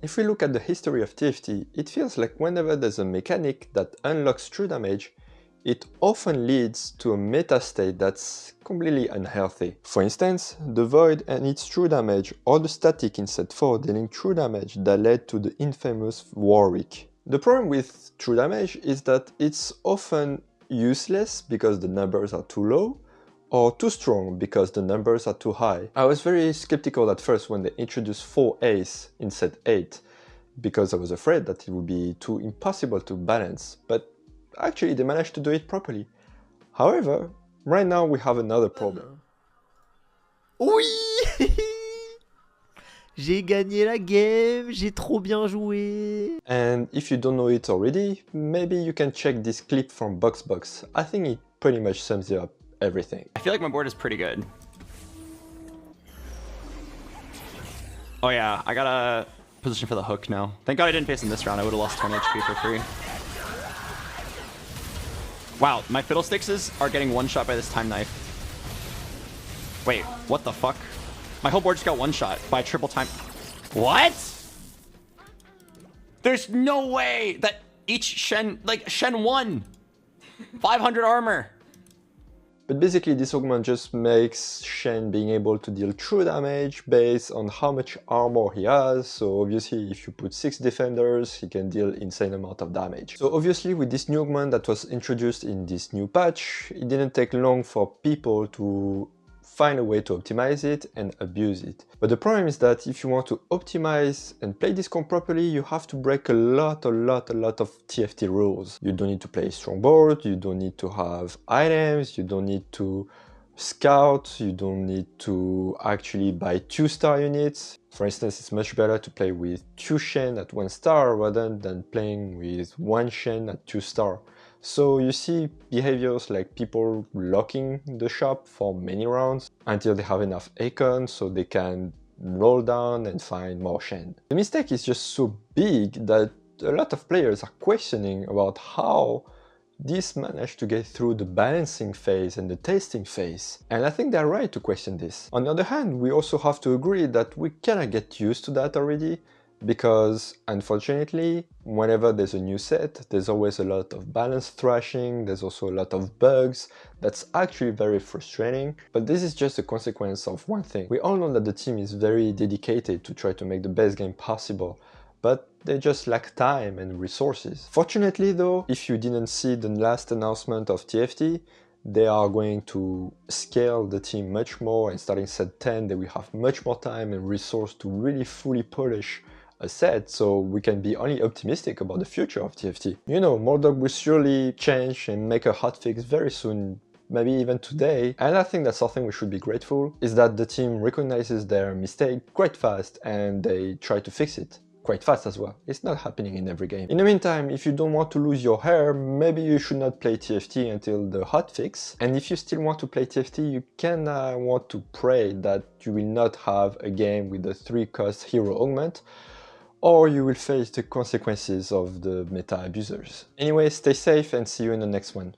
If we look at the history of TFT, it feels like whenever there's a mechanic that unlocks true damage, it often leads to a meta state that's completely unhealthy. For instance, the Void and its true damage, or the static in set 4 dealing true damage that led to the infamous Warwick. The problem with true damage is that it's often useless because the numbers are too low, or too strong because the numbers are too high. I was very skeptical at first when they introduced 4 Ace in set 8, because I was afraid that it would be too impossible to balance, but actually they managed to do it properly. However, right now we have another problem. Oui. J'ai gagné la game, j'ai trop bien joué. And if you don't know it already, maybe you can check this clip from BoxBox. I think it pretty much sums up everything. I feel like my board is pretty good. Oh yeah, I got a position for the hook now. Thank God I didn't face him this round. I would have lost 20 HP for free. Wow, my fiddlestickses are getting one shot by this time knife. Wait, what the fuck? My whole board just got one shot by triple time. What? There's no way that each Shen, like Shen won 500 armor. But basically this augment just makes Shen being able to deal true damage based on how much armor he has, so obviously if you put 6 defenders, he can deal insane amount of damage. So obviously with this new augment that was introduced in this new patch, it didn't take long for people to find a way to optimize it and abuse it. But the problem is that if you want to optimize and play this comp properly, you have to break a lot of TFT rules. You don't need to play strong board, you don't need to have items, you don't need to scout, you don't need to actually buy 2-star units. For instance, it's much better to play with 2 Shen at 1 star rather than playing with 1 Shen at 2 star. So you see behaviors like people locking the shop for many rounds until they have enough Akon so they can roll down and find more Shen. The mistake is just so big that a lot of players are questioning about how this managed to get through the balancing phase and the testing phase. And I think they're right to question this. On the other hand, we also have to agree that we cannot get used to that already, because unfortunately, whenever there's a new set, there's always a lot of balance thrashing, there's also a lot of bugs. That's actually very frustrating, but this is just a consequence of one thing. We all know that the team is very dedicated to try to make the best game possible, but they just lack time and resources. Fortunately though, if you didn't see the last announcement of TFT, they are going to scale the team much more, and starting set 10 they will have much more time and resource to really fully polish a set, so we can be only optimistic about the future of TFT. You know, Mordog will surely change and make a hotfix very soon, maybe even today, and I think that's something we should be grateful, is that the team recognizes their mistake quite fast and they try to fix it quite fast as well. It's not happening in every game. In the meantime, if you don't want to lose your hair, maybe you should not play TFT until the hotfix. And if you still want to play TFT, you can want to pray that you will not have a game with the 3-cost hero augment, or you will face the consequences of the meta abusers. Anyway, stay safe and see you in the next one.